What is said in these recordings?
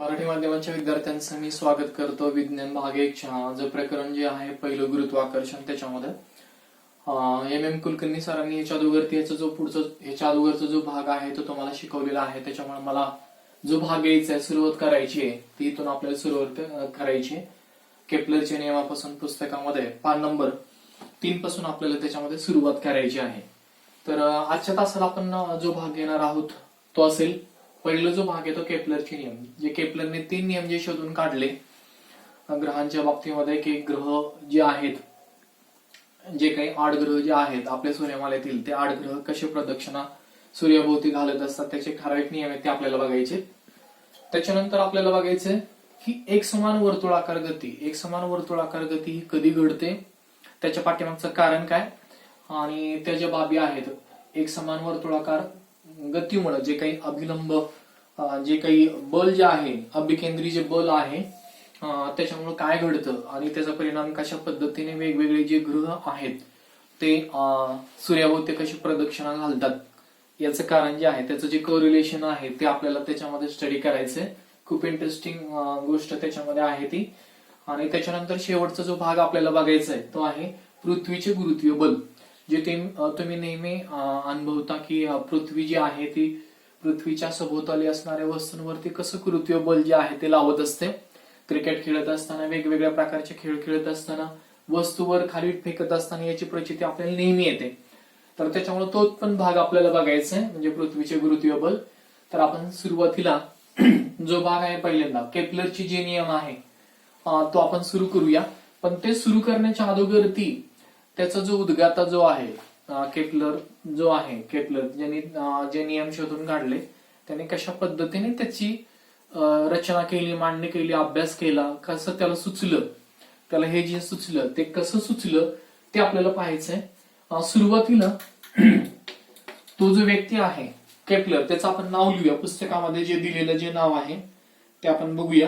मराठी माध्यमाच्या विद्यार्थ्यांचं मी स्वागत करतो. विज्ञान भाग 1 जे प्रकरण जे आहे पहिलं गुरुत्वाकर्षण त्याच्यामध्ये एम कुलकर्णी सरांनी याच्या अगोदरचा जो भाग आहे तो तुम्हाला शिकवलेला आहे. त्याच्यामुळे मला जो भाग यायचा आहे सुरुवात करायची आहे ती इथून आपल्याला सुरुवात करायची. केपलरच्या नियमापासून पुस्तकामध्ये पान नंबर 3 पासून आपल्याला त्याच्यामध्ये सुरुवात करायची आहे. तर आजच्या तासाला आपण जो भाग घेणार आहोत तो असेल पहिला जो भाग आहे तो केपलरचे नियम. जे केपलरने 3 नियम जे शोधून काढले ग्रहांच्या बाबतीमध्ये की ग्रह जे आहेत, जे काही 8 ग्रह जे आहेत आपल्या सूर्यमालेतील ते 8 ग्रह कसे प्रदक्षिणा सूर्याभोवती घालत असतात त्याचे ठराविक नियम आहेत ते आपल्याला बघायचे. त्याच्यानंतर आपल्याला बघायचंय की एकसमान वर्तुळाकार गती ही कधी घडते, त्याच्या पाठीमागचं कारण काय आणि त्या ज्या बाबी आहेत एकसमान वर्तुळाकार गतीमुळे जे काही अभिलंब जे काही बल जे आहे अभिकेंद्री जे बल आहे त्याच्यामुळे काय घडतं आणि त्याचा परिणाम कशा पद्धतीने वेगवेगळे जे ग्रह आहेत ते सूर्याभोवती कशी प्रदक्षिणा घालतात याचं कारण जे आहे त्याचं जे कोरिलेशन आहे ते आपल्याला त्याच्यामध्ये स्टडी करायचंय. खूप इंटरेस्टिंग गोष्ट त्याच्यामध्ये आहे ती. आणि त्याच्यानंतर शेवटचा जो भाग आपल्याला बघायचा आहे तो आहे पृथ्वीचे गुरुत्वीय बल. जे तुम्ही नेहमी अनुभवता की पृथ्वी जी आहे ती पृथ्वीच्या सभोवताली असणाऱ्या वस्तूंवरती कसं गुरुत्वीय बल जे आहे ते लावत असते. क्रिकेट खेळत असताना, वेगवेगळ्या प्रकारचे खेळ खेळत असताना, वस्तूवर खाली फेकत असताना याची प्रचिती आपल्याला नेहमी येते. तर त्याच्यामुळे तो पण भाग आपल्याला बघायचा आहे म्हणजे पृथ्वीचे गुरुत्वीय बल. तर आपण सुरुवातीला जो भाग आहे पहिल्यांदा केपलरचे जे नियम आहे तो आपण सुरू करूया. पण ते सुरू करण्याच्या अगोदरती त्याचा जो उद्गाता जो आहे केपलर ज्यांनी जे नियम शोधून काढले त्याने कशा पद्धतीने त्याची रचना केली, मांडणी केली, अभ्यास केला, कसं त्याला सुचलं, त्याला हे जे सुचलं ते कसं सुचलं ते आपल्याला पाहायचंय. सुरुवातीला तो जो व्यक्ती आहे केपलर त्याचं आपण नाव लिहूया. पुस्तकामध्ये जे दिलेलं जे नाव आहे ते आपण बघूया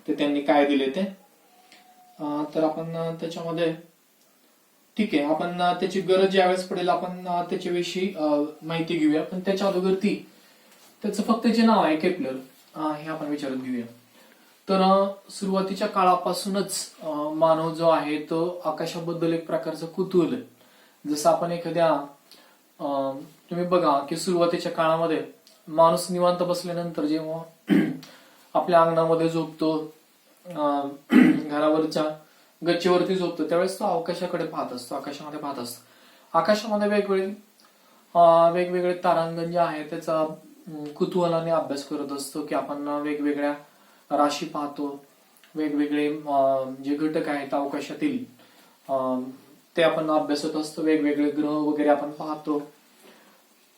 ते त्यांनी काय दिले ते. तर आपण त्याच्यामध्ये ठीक आहे आपण त्याची गरज ज्यावेळेस पडेल आपण त्याच्याविषयी माहिती घेऊया. पण त्याच्या अगोदर त्याचं फक्त जे नाव आहे केपलर हे आपण विचारत घेऊया. तर सुरुवातीच्या काळापासूनच मानव जो आहे तो आकाशाबद्दल एक प्रकारचं कुतूहल आहे. जसं आपण एखाद्या तुम्ही बघा की सुरुवातीच्या काळामध्ये माणूस निवांत बसल्यानंतर जेव्हा आपल्या अंगणामध्ये झोपतो, घरावरच्या गच्चीवरती झोपतो त्यावेळेस तो आकाशामध्ये पाहत असतो. आकाशामध्ये वेगवेगळे तारांगण जे आहे त्याचा कुतूहलाने अभ्यास करत असतो की आपण वेगवेगळ्या राशी पाहतो, वेगवेगळे जे घटक आहेत अवकाशातील ते आपण अभ्यासत असतो, वेगवेगळे ग्रह वगैरे आपण पाहतो.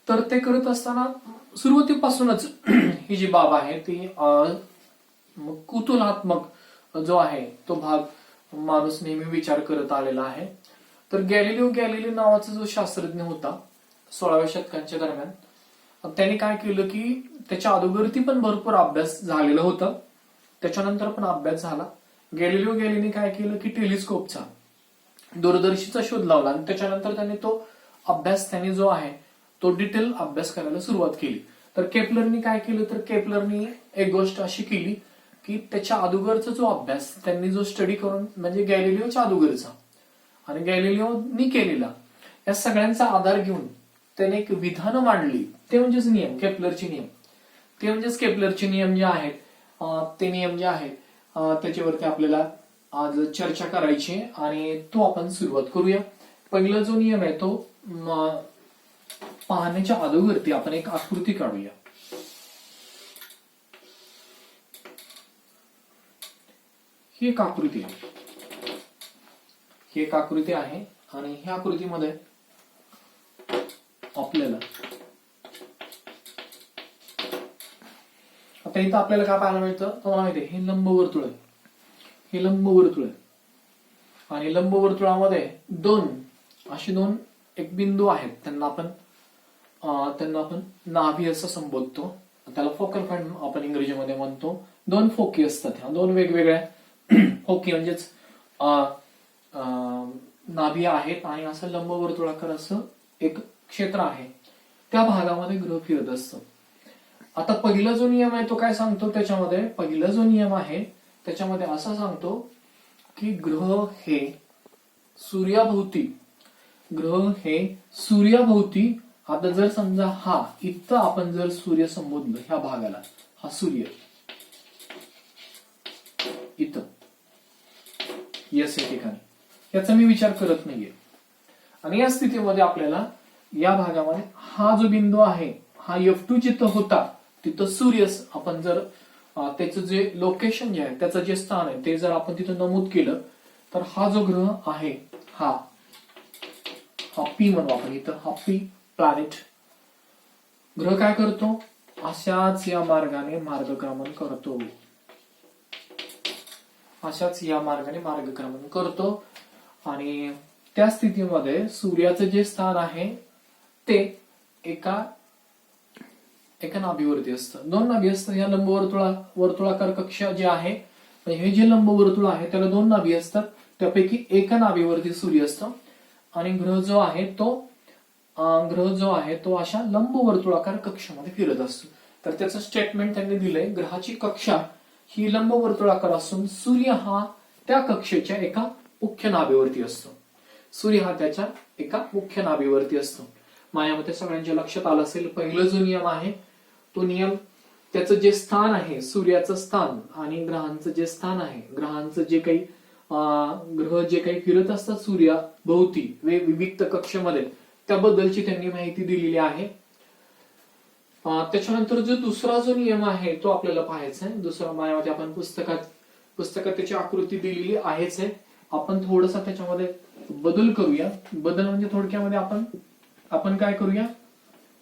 तर ते करत असताना सुरुवातीपासूनच ही जी बाब आहे ती कुतूहलात्मक जो आहे तो भाग माणूस नेहमी विचार करत आलेला आहे. तर गॅलिलिओ नावाचा जो शास्त्रज्ञ होता 16व्या शतकांच्या दरम्यान, त्यांनी काय केलं की त्याच्या अगोदरती पण भरपूर अभ्यास झालेला होता, त्याच्यानंतर पण अभ्यास झाला. गॅलिलिओ काय केलं की टेलिस्कोपचा दूरदर्शीचा शोध लावला आणि त्याच्यानंतर त्यांनी तो अभ्यास जो आहे तो डिटेल अभ्यास करायला सुरुवात केली. तर केपलरनी काय केलं तर केपलरनी एक गोष्ट अशी केली की त्याच्या अगोदरचा जो अभ्यास त्यांनी जो स्टडी करून म्हणजे गॅलिलिओच्या अगोदरचा आणि गॅलिलिओनी केलेला या सगळ्यांचा आधार घेऊन त्याने एक विधान मांडली. ते म्हणजेच नियम, केपलरचे नियम जे आहेत ते नियम जे आहेत त्याच्यावरती आपल्याला आज चर्चा करायची आणि तो आपण सुरुवात करूया. पहिला जो नियम आहे तो पाहण्याच्या अगोदरती आपण एक आकृती काढूया. ही एक आकृती आहे आणि ह्या आकृतीमध्ये आपल्याला आता इथं आपल्याला काय पाहायला मिळतं तुम्हाला माहिती आहे, हे लंबवर्तुळ आहे आणि लंबवर्तुळामध्ये दोन एक बिंदू आहेत त्यांना आपण नाभी असं संबोधतो. त्याला फोकल पॉइंट आपण इंग्रजीमध्ये म्हणतो. 2 फोकी असतात, ह्या 2 वेगवेगळ्या फोकी म्हणजेच नाभी आहेत आणि असं लंबवर्तुळाकार असं एक क्षेत्र आहे त्या भागामध्ये ग्रह फिरत असतो. आता पहिला जो नियम आहे तो काय सांगतो, त्याच्यामध्ये पहिला जो नियम आहे त्याच्यामध्ये असा सांगतो की ग्रह हे सूर्याभोवती, आता जर समजा हा इथं आपण जर सूर्य संबोधलं, ह्या भागाला हा सूर्य इथं यस या ठिकाणी, याचा मी विचार करत नाहीये. आणि या स्थितीमध्ये आपल्याला या भागामध्ये हा जो बिंदू आहे, हा F2 जिथं होता तिथं सूर्य आपण जर त्याचं जे लोकेशन जे आहे, त्याचं जे स्थान आहे ते जर आपण तिथं नमूद केलं, तर हा जो ग्रह आहे हा पी म्हणू आपण इथं, हा पी प्लॅनेट ग्रह काय करतो, अशाच या मार्गाने मार्गक्रमण करतो, अशाच या मार्गाने मार्गक्रमण करतो. आणि त्या स्थितीमध्ये सूर्याचं जे स्थान आहे ते एका नाभीवरती असतं. दोन नाभी असतात. या वर्तुळाकार कक्ष जे आहे, हे जे लंबवर्तुळ आहे त्याला दोन नाभी असतात, त्यापैकी एका नाभीवरती सूर्य असतो. आणि ग्रह जो आहे तो अशा लंबवर्तुळाकार कक्षामध्ये फिरत असतो. तर त्याचं स्टेटमेंट त्यांनी दिलंय, ग्रहाची कक्षा ही लंबवर्तुळाकार असून सूर्य हा त्या कक्षेच्या एका मुख्य नाभीवरती असतो. सूर्य हा त्याच्या एका मुख्य नाभीवरती असतो. माझ्यामध्ये सगळ्यांच्या लक्षात आलं असेल, पहिला जो नियम आहे तो नियम, त्याचं जे स्थान आहे सूर्याचं स्थान आणि ग्रहांचं जे स्थान आहे, ग्रहांचं जे काही ग्रह जे काही फिरत असतात सूर्याभोवती विविक्त कक्षेमध्ये, त्याबद्दलची त्यांनी माहिती दिलेली आहे. त्याच्यानंतर जो दुसरा जो नियम आहे तो आपल्याला पाहायचा आहे. दुसरा माझ्यामध्ये आपण पुस्तकात त्याची आकृती दिलेली आहेच आहे. आपण थोडसा त्याच्यामध्ये बदल करूया. बदल म्हणजे थोडक्यामध्ये आपण काय करूया,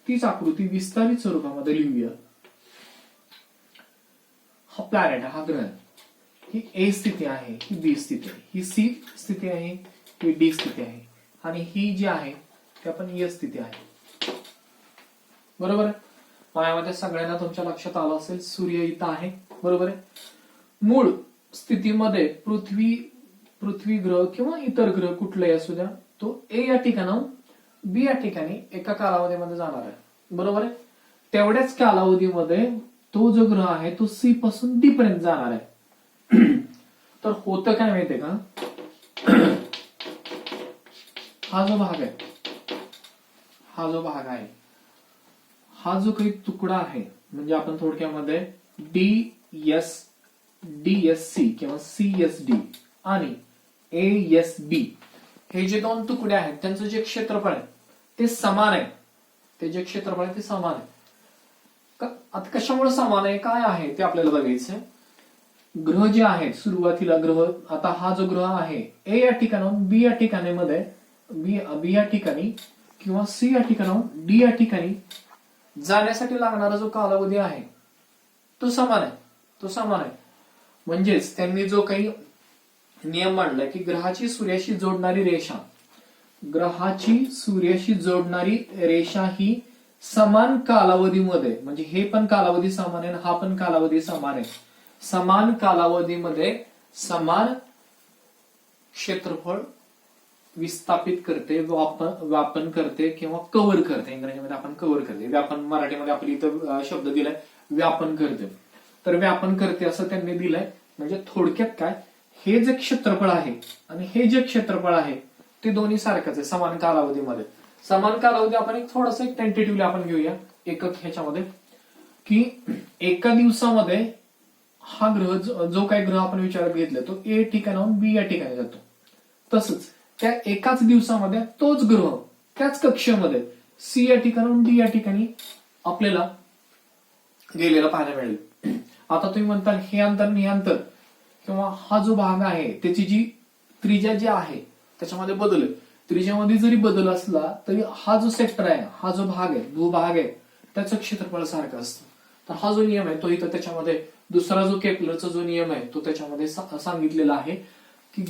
तीच आकृती विस्तारित स्वरूपामध्ये लिहूया. हा प्लॅनेट, हा ग्रह, ही ए स्थिती आहे, ही बी स्थिती आहे, ही सी स्थिती आहे, ही डी स्थिती आहे, आणि ही जी आहे ती आपण ए स्थिती आहे. बरोबर आहे. माझ्यामध्ये सगळ्यांना तुमच्या लक्षात आलं असेल, सूर्य इथं आहे. बरोबर आहे. मूळ स्थितीमध्ये पृथ्वी ग्रह किंवा इतर ग्रह कुठलाही असू द्या, तो ए या ठिकाणाहून बी या ठिकाणी एका कालावधीमध्ये जाणार आहे. बरोबर आहे. तेवढ्याच कालावधीमध्ये तो जो ग्रह आहे तो सी पासून डी पर्यंत जाणार आहे. तर होतं काय माहितीये का, हा जो भाग आहे, हा जो काही तुकडा आहे, म्हणजे आपण थोडक्यामध्ये DSC किंवा CSD आणि ASB हे जे दोन तुकडे आहेत त्यांचं जे क्षेत्रफळ आहे ते समान आहे. आता कशामुळे समान आहे, काय आहे ते आपल्याला बघायचंय. ग्रह जे आहेत सुरुवातीला ग्रह, आता हा जो ग्रह आहे ए या ठिकाणाहून बी या ठिकाणी बी या ठिकाणी किंवा सी या ठिकाणाहून डी या ठिकाणी जाण्यासाठी लागणारा जो कालावधी आहे तो समान आहे. म्हणजेच त्यांनी जो काही नियम मांडलाय की ग्रहाची सूर्याशी जोडणारी रेषा ही समान कालावधीमध्ये, म्हणजे हे पण कालावधी समान आहे, हा पण कालावधी समान आहे, समान कालावधीमध्ये समान क्षेत्रफळ विस्थापित करते, व्यापन करते किंवा कव्हर करते. इंग्रजीमध्ये आपण कव्हर करते, व्यापन मराठीमध्ये आपली इथं शब्द दिलाय व्यापन करते. तर व्यापन करते असं त्यांनी दिलंय. म्हणजे थोडक्यात काय, हे जे क्षेत्रफळ आहे आणि हे जे क्षेत्रफळ आहे ते दोन्ही सारखंच आहे समान कालावधीमध्ये. समान कालावधी आपण एक थोडंसं टेंटेटिव्हली आपण घेऊया एकक ह्याच्यामध्ये, की एका दिवसामध्ये हा ग्रह जो काही ग्रह आपण विचारात घेतला तो ए ठिकाणाहून बी या ठिकाणी जातो. तसंच त्या एकाच दिवसामध्ये तोच ग्रह त्याच कक्षेमध्ये सी या ठिकाणाहून डी या ठिकाणी आपल्याला गेलेला पाहायला मिळेल. आता तुम्ही म्हणताल हे अंतर आणि हे अंतर किंवा हा जो भाग आहे त्याची जी त्रिज्या जी आहे त्याच्यामध्ये बदल आहे. त्रिज्यामध्ये जरी बदल असला तरी हा जो सेक्टर आहे, हा जो भाग आहे, भूभाग आहे, त्याचं क्षेत्रफळ सारखं असतं. तर हा जो नियम आहे तो इथं त्याच्यामध्ये दुसरा जो केपलरचा जो नियम आहे तो त्याच्यामध्ये सांगितलेला आहे की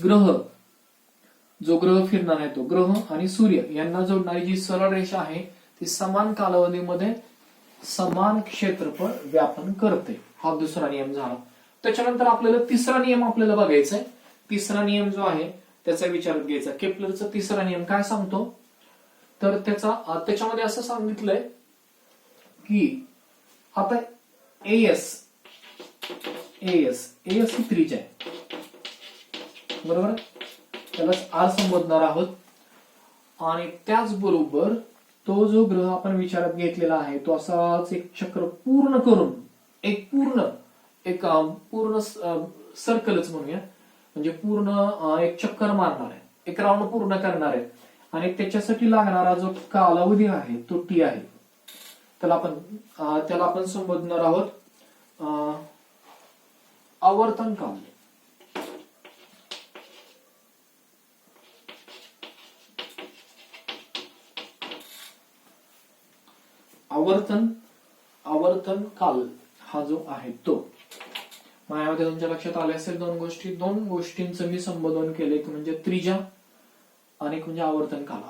जो ग्रह फिरणार आहे तो ग्रह आणि सूर्य यांना जोडणारी जी सरळ रेषा आहे ती समान कालावधीमध्ये समान क्षेत्रफळ व्यापन करते. हा दुसरा नियम झाला. त्याच्यानंतर आपल्याला तिसरा नियम आपल्याला बघायचा आहे. तिसरा नियम जो आहे त्याचा विचारात घ्यायचा. केपलरचा तिसरा नियम काय सांगतो, तर त्याच्यामध्ये असं सांगितलंय की आता एएस ही त्रिज्या आहे, बरोबर, त्यालाच आर संबोधणार आहोत. आणि त्याचबरोबर तो जो ग्रह आपण विचारात घेतलेला आहे तो असाच एक चक्र पूर्ण करून एक पूर्ण सर्कलच म्हणूया, म्हणजे पूर्ण एक चक्कर मारणार आहे, एक राऊंड पूर्ण करणार आहे. आणि त्याच्यासाठी लागणारा जो कालावधी आहे तो टी आहे. त्याला आपण संबोधणार आहोत आवर्तन काल. आवर्तन काल हा जो आहे तो माझ्यामध्ये तुमच्या लक्षात आले असेल दोन गोष्टींचं मी संबोधन केले, म्हणजे त्रिज्या आणि म्हणजे आवर्तन काल.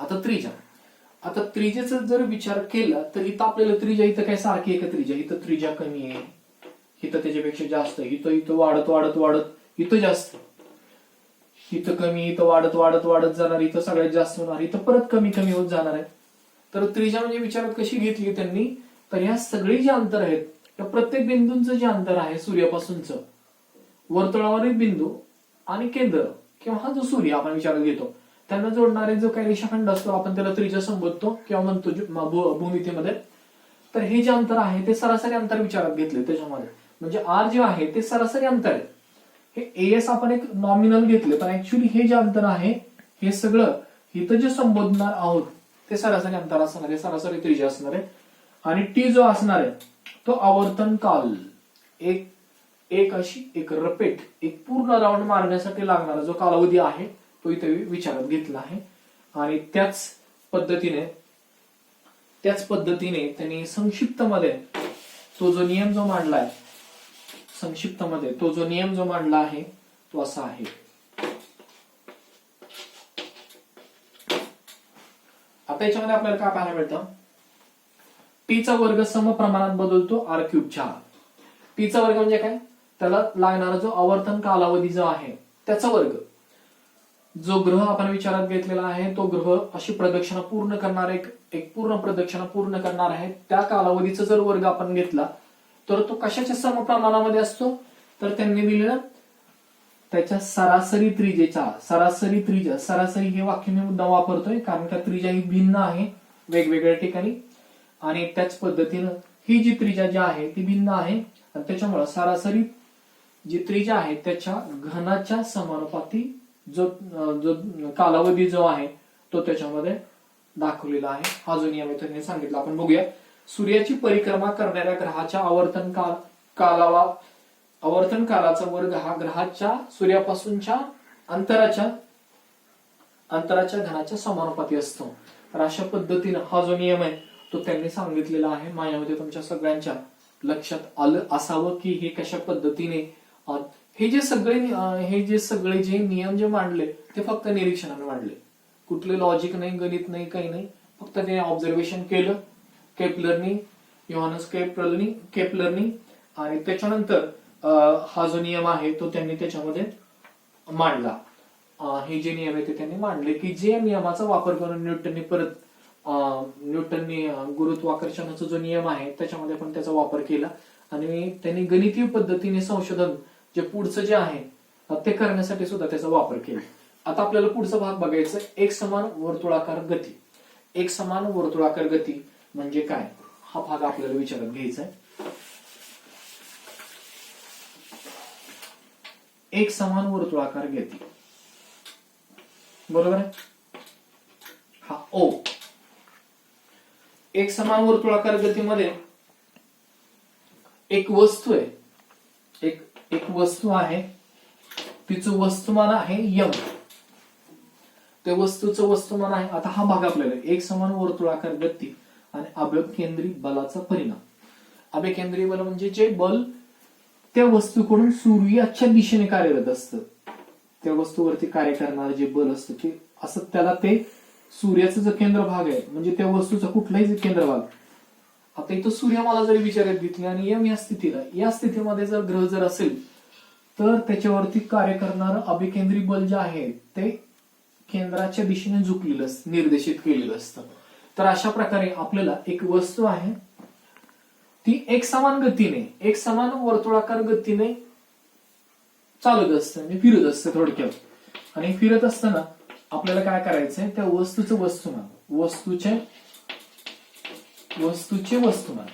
आता त्रिज्याचा जर विचार केला तर इथं आपल्याला त्रिज्या इथं काय सारखी आहे का? इथं त्रिज्या कमी आहे, इथं त्याच्यापेक्षा जास्त, इथं वाढत इथं जास्त, इथं कमी, इथं वाढत जाणार, इथं सगळ्यात जास्त होणार, इथं परत कमी होत जाणार आहे. तर त्रिज्या म्हणजे विचारात कशी घेतली त्यांनी, तर ह्या सगळी जे अंतर आहेत त्या प्रत्येक बिंदूंचं जे अंतर आहे सूर्यापासूनचं, वर्तुळावरील बिंदू आणि केंद्र किंवा हा जो सूर्य आपण विचारात घेतो त्यांना जोडणारे जो काही रेषाखंड असतो आपण त्याला त्रिज्या संबोधतो किंवा म्हणतो भूमितीमध्ये. तर हे जे अंतर आहे ते सरासरी अंतर विचारात घेतले त्याच्यामध्ये, म्हणजे आर जे आहे ते सरासरी अंतर आहे. हे एएस आपण एक नॉमिनल घेतले, पण ऍक्च्युली हे जे अंतर आहे हे सगळं इथं जे संबोधणार आहोत ते सरासरी अंतर असणार आहे, सरासरी त्रिज्या असणार आहे. आणि टी जो असणार आहे तो आवर्तन काल, एक रपेट, एक पूर्ण राऊंड मारण्यासाठी लागणारा जो कालावधी आहे तो इथे विचारात घेतला आहे. आणि त्याच पद्धतीने त्यांनी संक्षिप्त मध्ये तो जो नियम जो मांडला आहे तो असा आहे. आता याच्यामध्ये आपल्याला काय पाहायला मिळतं, टीचा वर्ग समप्रमाणात बदलतो आर क्यूबच्या. टीचा वर्ग म्हणजे काय, त्याला लागणारा जो आवर्तन कालावधी जो आहे त्याचा वर्ग. जो ग्रह आपण विचारात घेतलेला आहे तो ग्रह अशी प्रदक्षिणा पूर्ण करणार, एक पूर्ण प्रदक्षिणा पूर्ण करणार आहे, त्या कालावधीचा जर वर्ग आपण घेतला तर तो कशाच्या समप्रमाणामध्ये असतो, तर त्यांनी दिलेलं त्याच्या सरासरी त्रिज्येचा. सरासरी हे वाक्य मी मुद्दा वापरतोय कारण का त्रिज्या ही भिन्न आहे वेगवेगळ्या ठिकाणी, आणि त्याच पद्धतीनं ही जी त्रिज्या जी आहे ती भिन्न आहे. आणि त्याच्यामुळे सरासरी जी त्रिज्या आहे त्याच्या घनाच्या समानुपाती जो कालावधी जो आहे तो त्याच्यामध्ये दाखवलेला आहे. हा जो नियम आहे त्यांनी सांगितला. आपण बघूया. सूर्याची परिक्रमा करणाऱ्या ग्रहाच्या आवर्तन कालाचा वर्ग हा ग्रहाच्या सूर्यापासूनच्या अंतराच्या घनाच्या समानुपाती असतो. तर अशा पद्धतीने हा जो नियम आहे तो त्यांनी सांगितलेला आहे. माझ्यामध्ये तुमच्या सगळ्यांच्या लक्षात आलं असावं की हे कशा पद्धतीने हे जे सगळे जे नियम जे मांडले ते फक्त निरीक्षणाने मांडले, कुठले लॉजिक नाही, गणित नाही, काही नाही, फक्त ते ऑब्झर्वेशन केलं योहानस केपलरनी आणि त्याच्यानंतर हा जो नियम आहे तो त्यांनी त्याच्यामध्ये मांडला. हे जे नियम आहे ते त्यांनी मांडले की जे नियमाचा वापर करून न्यूटननी गुरुत्वाकर्षणाचा जो नियम आहे त्याच्यामध्ये पण त्याचा वापर केला आणि त्यांनी गणितीय पद्धतीने संशोधन जे पुढचं जे आहे ते करण्यासाठी सुद्धा त्याचा वापर केला. आता आपल्याला पुढचा भाग बघायचा, एकसमान वर्तुळाकार गती म्हणजे काय, हा भाग आपल्याला विचारात घ्यायचा आहे. एकसमान वर्तुळाकार गती, बरोबर आहे, हा ओ. एकसमान वर्तुळाकार गतीमध्ये एक वस्तू आहे, एक वस्तू आहे, तिचं वस्तुमान आहे यम. त्या वस्तूचं वस्तुमान आहे. आता हा भाग आपल्याला एकसमान वर्तुळाकार गती आणि अभ्यकेंद्री बलाचा परिणाम. अभ्यकेंद्री बल म्हणजे जे बल त्या वस्तूकडून सूर्याच्या दिशेने कार्यरत असतं, त्या वस्तूवरती कार्य करणारं जे बल असतं ते असं, त्याला ते सूर्याचा जो केंद्र भाग आहे म्हणजे त्या वस्तूचा कुठलाही केंद्रभाग. आता इथं सूर्यमाला जरी विचारात घेतली आणि यम या स्थितीमध्ये जर ग्रह जर असेल तर त्याच्यावरती कार्य करणारं अभिकेंद्री बल जे आहे ते केंद्राच्या दिशेने निर्देशित केलेलं असतं. तर अशा प्रकारे आपल्याला एक वस्तू आहे, ती एक समान वर्तुळाकार गतीने चालत असते म्हणजे फिरत असते थोडक्यात. आणि फिरत असताना आपल्याला काय करायचंय, त्या वस्तूचं वस्तुमान वस्तूचे वस्तुमान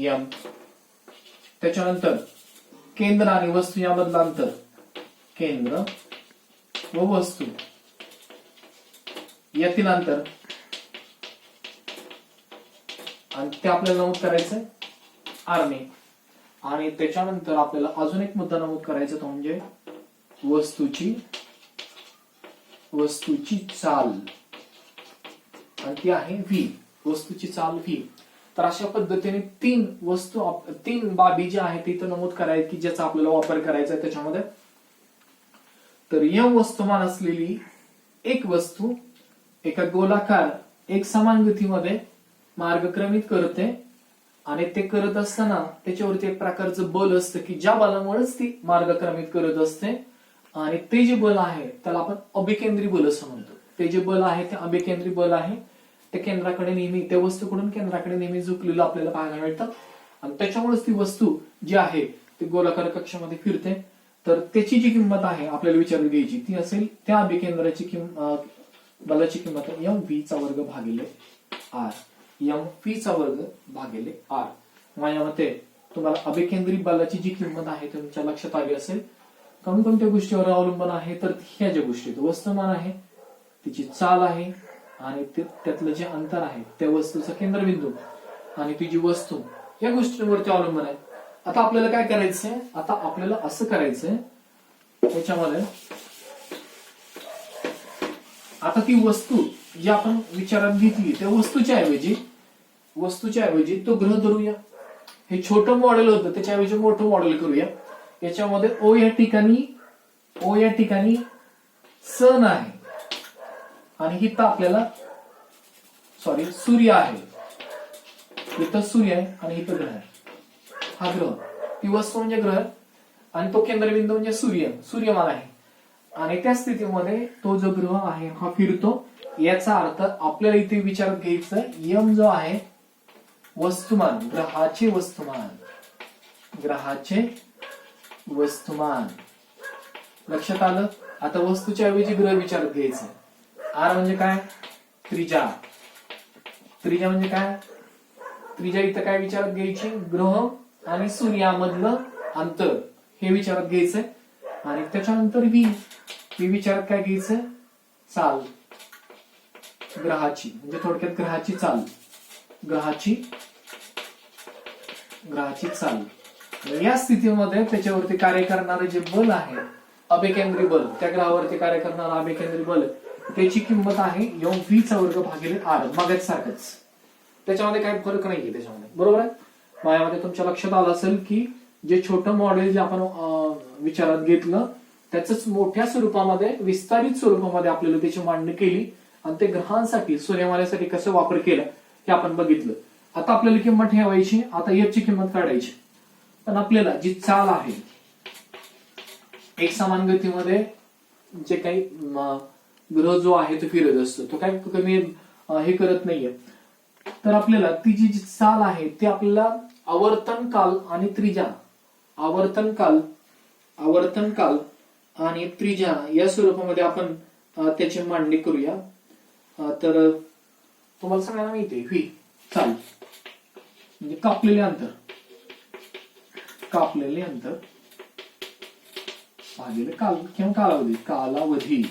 m, त्याच्यानंतर केंद्र आणि वस्तू यामधलं अंतर, केंद्र व वस्तू यातील अंतर, आणि ते आपल्याला नमूद करायचंय r ने. आणि त्याच्यानंतर आपल्याला अजून एक मुद्दा नमूद करायचा तो म्हणजे वस्तूची चाल, आणि ती आहे v. वस्तूची चाल v. तर अशा पद्धतीने तीन बाबी ज्या आहेत तिथं नमूद करायची की ज्याचा आपल्याला वापर करायचा आहे त्याच्यामध्ये. तर या वस्तुमान असलेली एक वस्तू एका गोलाकार एक समान गतीमध्ये मार्गक्रमित करते, आणि ते करत असताना त्याच्यावरती एक प्रकारचं बल असतं की ज्या बलामुळेच ती मार्गक्रमित करत असते. आणि ते जे बल आहे त्याला आपण अभिकेंद्री बल असं म्हणतो. ते जे बल आहे ते अभिकेंद्री बल आहे. ते केंद्राकडे नेहमी, त्या वस्तूकडून केंद्राकडे नेहमी झुकलेलं आपल्याला पाहायला मिळतं, आणि त्याच्यामुळेच ती वस्तू जी आहे ती गोलाकार कक्षामध्ये फिरते. तर त्याची जी किंमत आहे आपल्याला विचारून घ्यायची ती असेल त्या अभिकेंद्राची बलाची किंमत mv चा वर्ग भागिले r. mv चा वर्ग भागिले r. माझ्या मते तुम्हाला अभिकेंद्री बलाची जी किंमत आहे तुमच्या लक्षात आली असेल. कोणत्या गोष्टीवर अवलंबून आहे, तर ह्या ज्या गोष्टी, वस्तुमान आहे, तिची चाल आहे, आणि त्यातलं जे अंतर आहे त्या वस्तूचा केंद्रबिंदू, आणि ती जी वस्तू, या गोष्टींवरती अवलंबून आहे. आता आपल्याला काय करायचंय, आता आपल्याला असं करायचंय त्याच्यामध्ये, आता ती वस्तू जी आपण विचारात घेतली त्या वस्तूच्या ऐवजी तो ग्रह धरूया. हे छोटं मॉडेल होतं त्याच्याऐवजी मोठं मॉडेल करूया. याच्यामध्ये ओ या ठिकाणी सन आहे, आणि इथं आपल्याला सूर्य आहे. इथं सूर्य आहे आणि इथं ग्रह आहे. हा ग्रह, ती वस्तू म्हणजे ग्रह, आणि तो केंद्रबिंदू म्हणजे सूर्यमान आहे. आणि त्या स्थितीमध्ये तो जो ग्रह आहे हा फिरतो. याचा अर्थ आपल्याला इथे विचारात घ्यायचं यम जो आहे वस्तुमान, ग्रहाचे वस्तुमान लक्षात आलं. आता वस्तूच्या ऐवजी ग्रह विचारात घ्यायचं. आर म्हणजे काय, त्रिज्या म्हणजे काय, त्रिज्या इथं काय विचारात घ्यायची, ग्रह आणि सूर्यामधलं अंतर हे विचारात घ्यायचंय. आणि त्याच्यानंतर व्ही विचारात काय घ्यायचंय, चाल ग्रहाची, म्हणजे थोडक्यात ग्रहाची चाल, ग्रहाची चाल. या स्थितीमध्ये त्याच्यावरती कार्य करणारे जे बल आहे अभिकेंद्री बल, त्या ग्रहावरती कार्य करणारा अभिकेंद्री बल, त्याची किंमत आहे mv चा वर्ग भागिले r. मागायच सारखंच, त्याच्यामध्ये काही फरक नाहीये त्याच्यामध्ये, बरोबर आहे. माझ्यामध्ये तुमच्या लक्षात आलं असेल की जे छोटं मॉडेल जे आपण विचारात घेतलं त्याच मोठ्या स्वरूपामध्ये, विस्तारित स्वरूपामध्ये आपल्याला त्याची मांडणी केली, आणि ते ग्रहांसाठी, सूर्यमालेसाठी कसं वापर केला हे आपण बघितलं. आता आपल्याला किंमत ठेवायची, आता f ची किंमत काढायची. पण आपल्याला जी चाल आहे एक समान गतीमध्ये जे काही ग्रह जो आहे तो फिरत असतो, तो काही कमी हे करत नाहीये. तर आपल्याला ती जी चाल आहे ती आपल्याला आवर्तन काल आणि त्रिज्या, आवर्तन काल आणि त्रिज्या या स्वरूपामध्ये आपण त्याची मांडणी करूया. तर तुम्हाला सगळ्यांना माहिती आहे चाल म्हणजे कापलेले अंतर भागिले काल किंवा कालावधी,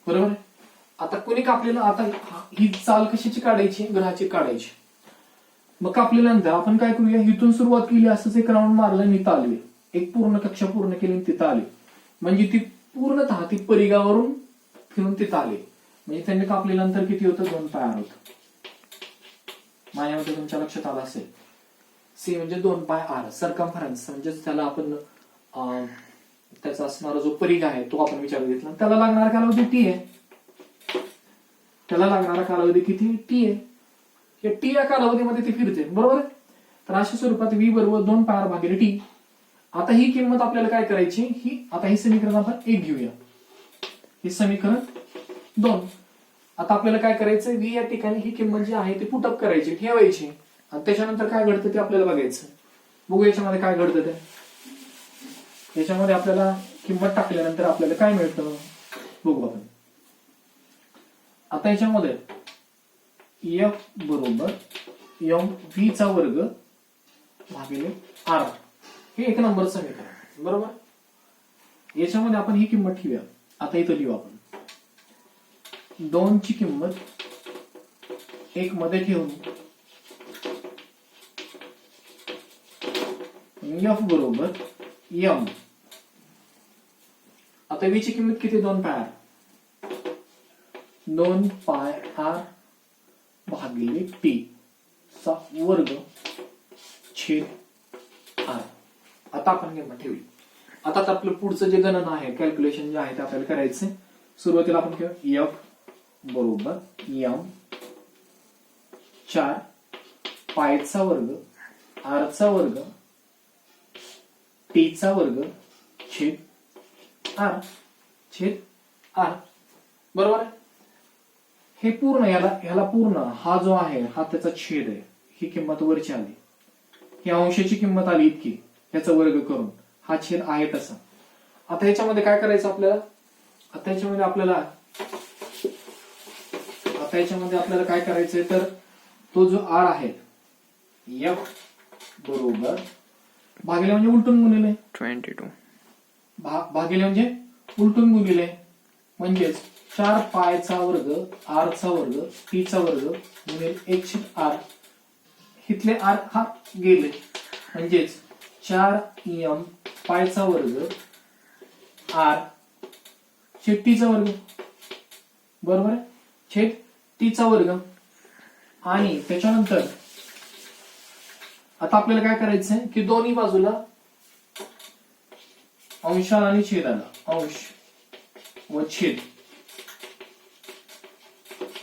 बरोबर. आता कोणी कापलेलं, आता ही चाल कशाची काढायची, ग्रहाची काढायची. मग कापलेल्यानंतर आपण काय करूया, इथून सुरुवात केली, असंच एक राऊंड मारलं, निघता आले, एक पूर्ण कक्षा पूर्ण केली, तिथं आले, म्हणजे ती पूर्णतः ती परिघावरून फिरून तिथं आले. म्हणजे त्यांनी कापलेल्यानंतर किती होतं, 2 पाय होतं. माझ्यामध्ये तुमच्या लक्षात आलं असेल. सी म्हणजे 2 पाय r, सरकमफरन्स म्हणजे त्याला आपण त्याचा असणारा जो परिघ आहे तो आपण विचारात घेतला. त्याला लागणारा कालावधी टी आहे. त्याला लागणारा कालावधी किती, टी आहे. या टी या कालावधीमध्ये ते फिरते, बरोबर आहे. तर अशा स्वरूपात v बरोबर 2 पाय r भागिले टी. आता ही किंमत आपल्याला काय करायची, आता हे समीकरण आपण 1 घेऊया, हे समीकरण 2. आता आपल्याला काय करायचं, व्ही या ठिकाणी ही किंमत जी आहे ती पुटअप करायची, ठेवायची, आणि त्याच्यानंतर काय घडतं ते आपल्याला बघायचं. बघू याच्यामध्ये काय घडतं ते. याच्यामध्ये आपल्याला किंमत टाकल्यानंतर आपल्याला काय मिळतं बघू आपण. आता याच्यामध्ये एफ बरोबर एम व्ही चा वर्ग भागिले आर, हे एक नंबर समीकरण बरोबर. याच्यामध्ये आपण ही किंमत ठेवूया. आता इथं लिहू आपण 2 ची किंमत 1 मध्ये ठेवून एफ बरोबर एम. आता व्ही ची किंमत किती, 2 पाय आर, 2 पाय आर भागिले टी चा वर्ग छेद आर. आता आपण किंमत ठेवली. आता आपलं पुढचं जे गणना आहे, कॅल्क्युलेशन जे आहे ते आपल्याला करायचं. सुरुवातीला आपण घेऊ एफ बरोबर एम 4 पायचा वर्ग आर चा वर्ग टी चा वर्ग छेद आर बरोबर आहे. हे पूर्ण ह्याला पूर्ण हा जो आहे हा त्याचा छेद आहे. ही किंमत वरची आली, ही अंशाची किंमत आली इतकी, याचा वर्ग करून हा छेद आहे तसा. आता ह्याच्यामध्ये काय करायचं आपल्याला, आता ह्याच्यामध्ये आपल्याला काय करायचंय, तर तो जो आर आहे एफ बरोबर भागिले म्हणजे उलटून गुणिले 22 भागिले म्हणजे उलटून गुणिले, म्हणजेच 4 पायचा वर्ग आर चा वर्ग टी चा वर्ग गुणिले 1 आर. इथले आर हा गेले, म्हणजेच 4 एम पायचा वर्ग आर छेद टी चा वर्ग बरोबर आहे, छेद टी चा वर्ग. आणि त्याच्यानंतर आता आपल्याला काय करायचंय की दोन्ही बाजूला अंशाला आणि छेदाला, अंश व छेद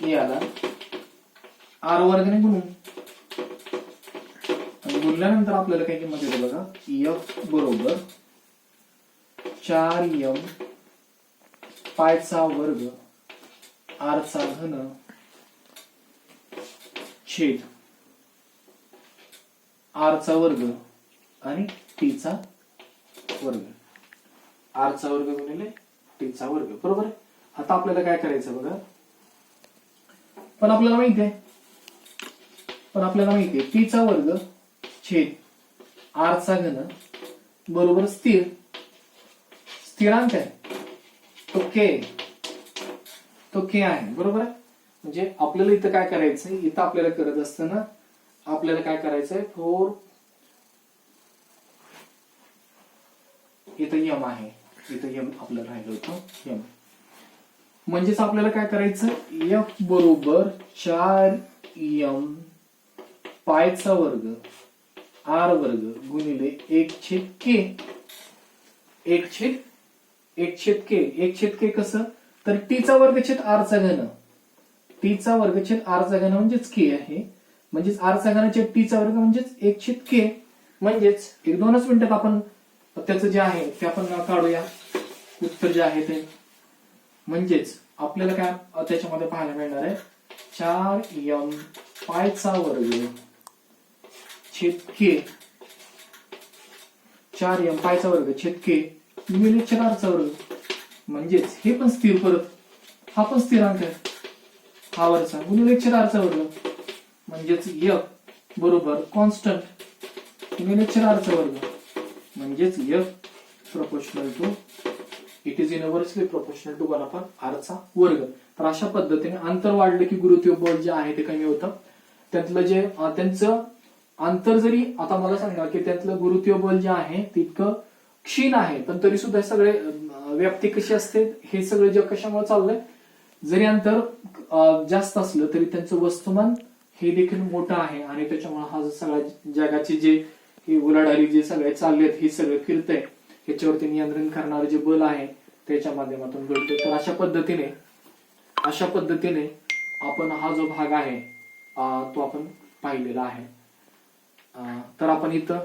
याला आर वर्गने गुणून, आणि गुणल्यानंतर आपल्याला काय किंमत येते बघा, एफ बरोबर 4 एम पायचा वर्ग आर चा घन छेद आर चा वर्ग आणि टी चा वर्ग, आर चा वर्ग गुणिले टी चा वर्ग बरोबर. आता आपल्याला काय करायचं बघा, पण आपल्याला माहिती आहे टी चा वर्ग छेद आर चा घन बरोबर स्थिरांक आहे तो के आहे बरोबर आहे. म्हणजे आपल्याला इथं काय करायचंय, इथं आपल्याला करत असताना आपल्याला काय करायचंय, 4 इथं यम आहे, इथं यम आपल्याला राहिलं होतं यम. म्हणजेच आपल्याला काय करायचं, एफ बरोबर 4 एम पायचा वर्ग आर वर्ग गुणिले 1 छेद के कसं, तर टी चा वर्ग छेद आर चा घन, टी चा वर्ग छेद आर चा घन म्हणजेच के आहे, म्हणजेच आर चा घन छेद टी चा वर्ग म्हणजेच 1 छेद के. म्हणजेच 1-2 मिनिटात आपण त्याचं जे आहे ते आपण काढूया उत्तर जे आहे ते. म्हणजेच आपल्याला काय त्याच्यामध्ये पाहायला मिळणार आहे, 4 एम पायचा वर्ग छेद के, 4 एम पायचा वर्ग छेद के गुणिले छेद आर चा वर्ग. म्हणजेच हे पण स्थिर, परत हा पण स्थिरांक आहे, हा वरचा गुणिले छेद आर चा वर्ग, म्हणजेच एफ बरोबर कॉन्स्टंट गुणिले छेद आर चा वर्ग, म्हणजेच F proportional to it is inversely proportional to 1/r चा वर्ग. तर अशा पद्धतीने अंतर वाढलं की गुरुत्वीय बळ जे आहे ते कमी होतं. त्यातलं जे त्यांचं अंतर जरी, आता मला सांगा की त्यातलं गुरुत्वीय बल जे आहे तितकं क्षीण आहे, पण तरी सुद्धा सगळे व्याप्ती कशी असते, हे सगळे जग कशामुळे चाललंय, जरी अंतर जास्त असलं तरी त्यांचं वस्तुमान हे देखील मोठं आहे, आणि त्याच्यामुळे हा सगळ्या जगाचे जे ही उलाढाली जे सगळे चाललेत, हे सगळे फिरतंय, ह्याच्यावरती नियंत्रण करणारे जे बल आहे त्याच्या माध्यमातून घडतो. तर अशा पद्धतीने आपण हा जो भाग आहे तो आपण पाहिलेला आहे. तर आपण इथं